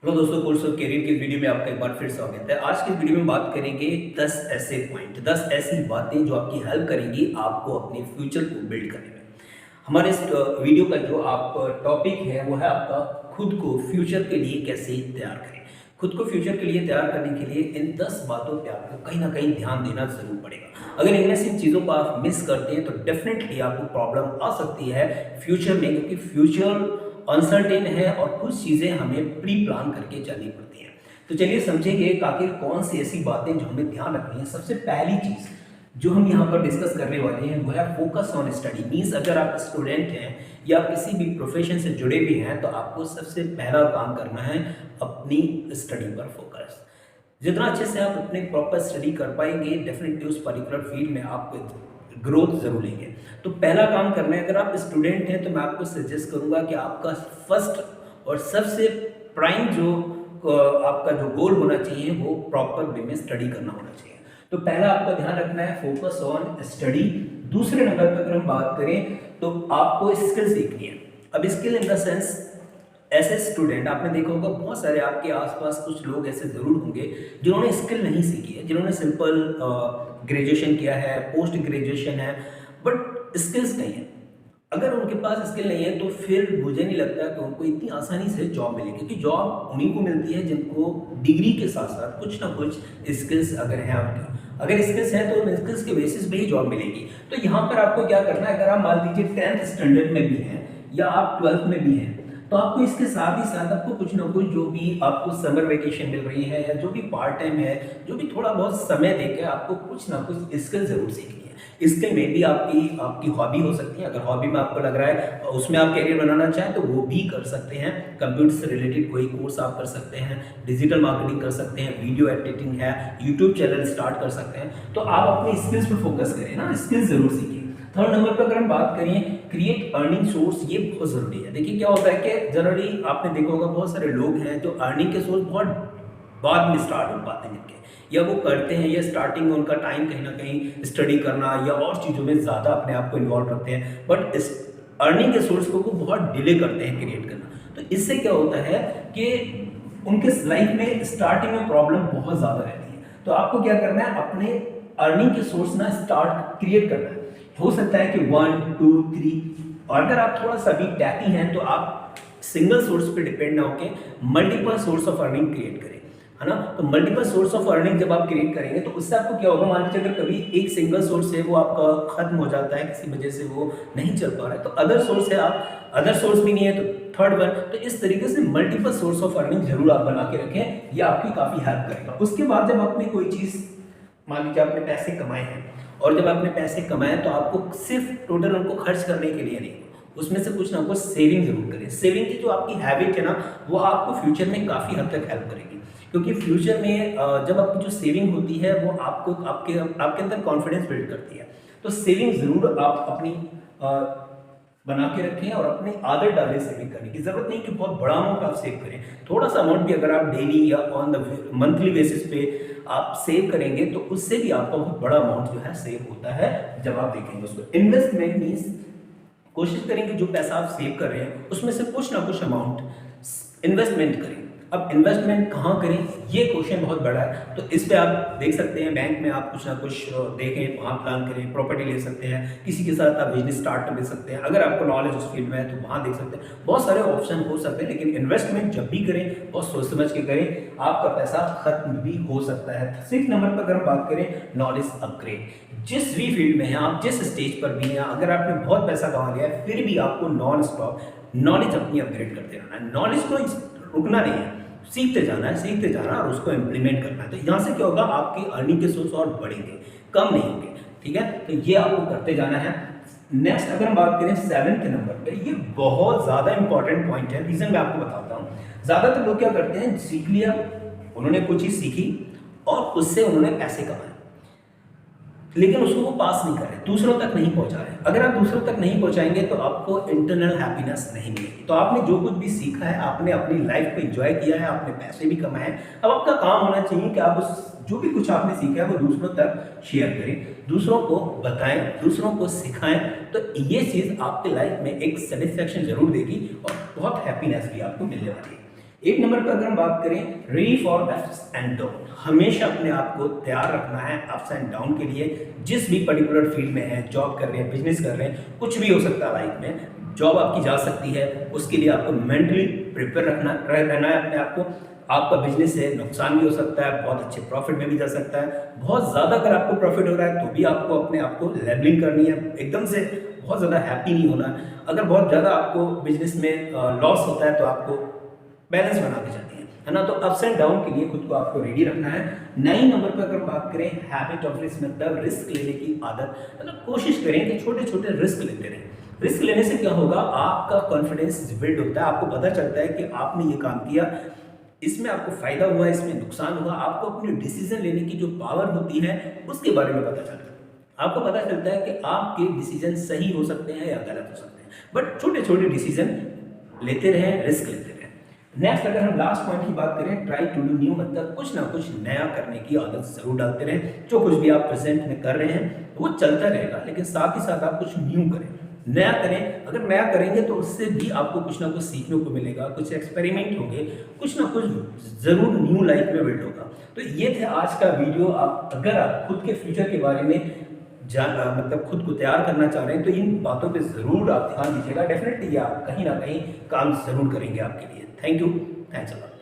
Hello दोस्तों, course of career के video में आपका एक बार फिर स्वागत है। आज के वीडियो में बात करेंगे 10 ऐसे पॉइंट, 10 ऐसी बातें जो आपकी हेल्प करेंगी आपको अपने फ्यूचर को बिल्ड करने में। हमारे इस वीडियो का जो आप टॉपिक है वो है आपका खुद को फ्यूचर के लिए कैसे तैयार करें। खुद को फ्यूचर के लिए तैयार करने के लिए इन 10 बातों पे आपको कहीं ना कहीं ध्यान देना जरूर पड़ेगा। अगर इनमें से इन चीज़ों को आप मिस करते हैं तो डेफिनेटली आपको प्रॉब्लम आ सकती है फ्यूचर में, क्योंकि फ्यूचर अनसर्टेन है और कुछ चीज़ें हमें प्री प्लान करके चलनी पड़ती हैं। तो चलिए समझेंगे कि आखिर कौन सी ऐसी बातें जो हमें ध्यान रखनी है। सबसे पहली चीज़ जो हम यहाँ पर डिस्कस करने वाले हैं वो है फोकस ऑन स्टडी। मीन्स अगर आप स्टूडेंट हैं या किसी भी प्रोफेशन से जुड़े भी हैं तो आपको सबसे पहला काम करना है अपनी स्टडी पर फोकस। जितना अच्छे से आप अपने प्रॉपर स्टडी कर पाएंगे डेफिनेटली उस पर्टिकुलर फील्ड में आप ग्रोथ जरूर लेंगे। तो पहला काम करना है, अगर आप स्टूडेंट हैं तो मैं आपको सजेस्ट करूंगा कि आपका फर्स्ट और सबसे प्राइम जो आपका जो गोल होना चाहिए वो प्रॉपर वे में स्टडी करना होना चाहिए। तो पहला आपका ध्यान रखना है फोकस ऑन स्टडी। दूसरे नंबर पर अगर हम बात करें तो आपको स्किल सीखनी है। अब स्किल इन द सेंस, ऐसे स्टूडेंट आपने देखा होगा बहुत सारे आपके आसपास कुछ लोग ऐसे जरूर होंगे जिन्होंने स्किल नहीं सीखी है, जिन्होंने सिंपल ग्रेजुएशन किया है, पोस्ट ग्रेजुएशन है, बट स्किल्स नहीं है। अगर उनके पास स्किल नहीं है तो फिर मुझे नहीं लगता कि उनको इतनी आसानी से जॉब मिलेगी, क्योंकि जॉब उन्हीं को मिलती है जिनको डिग्री के साथ साथ कुछ ना कुछ स्किल्स अगर हैं आपके। अगर स्किल्स हैं तो उन स्किल्स के बेसिस पे ही जॉब मिलेगी। तो यहाँ पर आपको क्या करना है, अगर आप मान लीजिए 10th स्टैंडर्ड में भी हैं या आप 12th में भी हैं तो आपको इसके साथ ही साथ आपको कुछ ना कुछ जो भी आपको समर वेकेशन मिल रही है या जो भी पार्ट टाइम है, जो भी थोड़ा बहुत समय देकर आपको कुछ ना कुछ स्किल जरूर सीखनी है। स्किल में भी आपकी हॉबी हो सकती है। अगर हॉबी में आपको लग रहा है उसमें आप कैरियर बनाना चाहें तो वो भी कर सकते हैं। कंप्यूटर से रिलेटेड कोई कोर्स आप कर सकते हैं, डिजिटल मार्केटिंग कर सकते हैं, वीडियो एडिटिंग है, यूट्यूब चैनल स्टार्ट कर सकते हैं। तो आप अपनी स्किल्स पर फोकस करें ना, स्किल्स जरूर सीखें। थर्ड नंबर पर अगर हम बात करें क्रिएट अर्निंग सोर्स, ये बहुत जरूरी है। देखिए क्या होता है कि जनरली आपने देखा होगा बहुत सारे लोग हैं जो अर्निंग के सोर्स बहुत बाद में स्टार्ट हो पाते हैं इनके, या वो करते हैं या स्टार्टिंग में उनका टाइम कहीं ना कहीं स्टडी करना या और चीज़ों में ज़्यादा अपने आप को इन्वॉल्व रखते हैं, बट इस अर्निंग के सोर्स को वो बहुत डिले करते हैं क्रिएट करना। तो इससे क्या होता है कि उनके लाइफ में स्टार्टिंग में प्रॉब्लम बहुत ज़्यादा रहती है। तो आपको क्या करना है, अपने अर्निंग के सोर्स ना स्टार्ट क्रिएट करना है। हो सकता है कि 1 2 3, और अगर आप थोड़ा सा भी टैकी हैं तो आप सिंगल सोर्स पे डिपेंड ना होकर multiple source of earning create करें, है ना। तो मल्टीपल सोर्स ऑफ अर्निंग जब आप क्रिएट करेंगे तो उससे आपको क्या होगा, मान लीजिए अगर कभी एक सिंगल सोर्स है वो आपका खत्म हो जाता है, किसी वजह से वो नहीं चल पा रहा है, तो अदर सोर्स है, आप अदर सोर्स भी नहीं है तो थर्ड वन। तो इस तरीके से मल्टीपल सोर्स ऑफ अर्निंग जरूर आप बना के रखें, ये आपकी काफी हेल्प करेगा। उसके बाद जब आपने कोई चीज, मान लीजिए आपने पैसे कमाए हैं, और जब आपने पैसे कमाए तो आपको सिर्फ टोटल उनको खर्च करने के लिए नहीं, उसमें से कुछ ना कुछ सेविंग जरूर करें। सेविंग की जो आपकी हैबिट है ना वो आपको फ्यूचर में काफ़ी हद तक हेल्प करेगी, क्योंकि फ्यूचर में जब आपकी जो सेविंग होती है वो आपको आपके अंदर कॉन्फिडेंस बिल्ड करती है। तो सेविंग जरूर आप अपनी बना के रखें और अपनी आदत डालें सेविंग करने की। जरूरत नहीं कि बहुत बड़ा अमाउंट आप सेव करें, थोड़ा सा अमाउंट भी अगर आप डेली या ऑन द मंथली बेसिस पे आप सेव करेंगे तो उससे भी आपका बहुत बड़ा अमाउंट जो है सेव होता है जब आप देखेंगे उसको। इन्वेस्टमेंट मीन्स कोशिश करेंगे जो पैसा आप सेव कर रहे हैं उसमें से कुछ ना कुछ अमाउंट इन्वेस्टमेंट करें। अब इन्वेस्टमेंट कहाँ करें ये क्वेश्चन बहुत बड़ा है, तो इस पे आप देख सकते हैं बैंक में आप कुछ ना कुछ देखें, वहाँ प्लान करें, प्रॉपर्टी ले सकते हैं, किसी के साथ आप बिजनेस स्टार्ट कर सकते हैं, अगर आपको नॉलेज उस फील्ड में है तो वहाँ देख सकते हैं। बहुत सारे ऑप्शन हो सकते हैं, लेकिन इन्वेस्टमेंट जब भी करें बहुत सोच समझ के करें, आपका पैसा खत्म भी हो सकता है। 6 नंबर पर अगर हम बात करें नॉलेज अपग्रेड, जिस भी फील्ड में हैं आप, जिस स्टेज पर भी हैं, अगर आपने बहुत पैसा कमा लिया है फिर भी आपको नॉन स्टॉप नॉलेज अपनी अपग्रेड करते रहना है। नॉलेज को रुकना नहीं है, सीखते जाना और उसको इम्प्लीमेंट करना है। तो यहाँ से क्या होगा, आपकी अर्निंग के सोर्स और बढ़ेंगे, कम नहीं होंगे, ठीक है। तो ये आपको करते जाना है। नेक्स्ट अगर हम बात करें 7th नंबर पे, ये बहुत ज़्यादा इंपॉर्टेंट पॉइंट है, रीज़न मैं आपको बताता हूँ। ज़्यादातर लोग क्या करते हैं, सीख लिया, उन्होंने कुछ चीज़ सीखी और उससे उन्होंने पैसे कमाए, लेकिन उसको वो पास नहीं कर रहे, दूसरों तक नहीं पहुंचा रहे। अगर आप दूसरों तक नहीं पहुंचाएंगे तो आपको इंटरनल हैप्पीनेस नहीं मिलेगी। तो आपने जो कुछ भी सीखा है, आपने अपनी लाइफ को एंजॉय किया है, आपने पैसे भी कमाए हैं, अब आपका काम होना चाहिए कि आप उस जो भी कुछ आपने सीखा है वो दूसरों तक शेयर करें, दूसरों को बताएं, दूसरों को सिखाएं। तो ये चीज़ आपके लाइफ में एक सेटिस्फैक्शन जरूर देगी और बहुत हैप्पीनेस भी आपको मिलने वाली है। एक नंबर पर अगर हम बात करें, ready for ups and down, हमेशा अपने आप को तैयार रखना है अप्स एंड डाउन के लिए। जिस भी पर्टिकुलर फील्ड में है, जॉब कर रहे हैं, बिजनेस कर रहे हैं, कुछ भी हो सकता है लाइफ में, जॉब आपकी जा सकती है, उसके लिए आपको मेंटली प्रिपेयर रहना है अपने आप को। आपका बिजनेस है, नुकसान भी हो सकता है, बहुत अच्छे प्रॉफिट में भी जा सकता है। बहुत ज़्यादा अगर आपको प्रॉफिट हो रहा है तो भी आपको अपने आप को लेवलिंग करनी है, एकदम से बहुत ज़्यादा हैप्पी नहीं होना है। अगर बहुत ज़्यादा आपको बिजनेस में लॉस होता है तो आपको बैलेंस बना के चलनी है ना। तो अप्स एंड डाउन के लिए खुद को आपको रेडी रखना है। 9 नंबर पर अगर बात करें, हैबिट ऑफ रिस्क, मतलब रिस्क लेने की आदत, मतलब कोशिश करें कि छोटे छोटे रिस्क लेते रहें। रिस्क लेने से क्या होगा, आपका कॉन्फिडेंस बिल्ड होता है, आपको पता चलता है कि आपने ये काम किया, इसमें आपको फायदा हुआ, इसमें नुकसान हुआ। आपको अपनी डिसीजन लेने की जो पावर होती है उसके बारे में पता चलता है। आपको पता चलता है कि आपके डिसीजन सही हो सकते हैं या गलत हो सकते हैं, बट छोटे छोटे डिसीजन लेते रहें, रिस्क लेते रहें। नेक्स्ट अगर हम लास्ट पॉइंट की बात करें, ट्राई टू डू न्यू, मतलब कुछ ना कुछ नया करने की आदत जरूर डालते रहें। जो कुछ भी आप प्रेजेंट में कर रहे हैं वो चलता रहेगा, लेकिन साथ ही साथ आप कुछ न्यू करें, नया करें। अगर नया करेंगे तो उससे भी आपको कुछ ना कुछ सीखने को मिलेगा, कुछ एक्सपेरिमेंट होंगे, कुछ ना कुछ जरूर न्यू लाइफ में बिल्ड होगा। तो ये थे आज का वीडियो। अगर आप खुद के फ्यूचर के बारे में मतलब खुद को तैयार करना चाह रहे हैं तो इन बातों पे जरूर आप ध्यान दीजिएगा। डेफिनेटली ये आप कहीं ना कहीं काम जरूर करेंगे आपके लिए। Thank you, thanks a lot.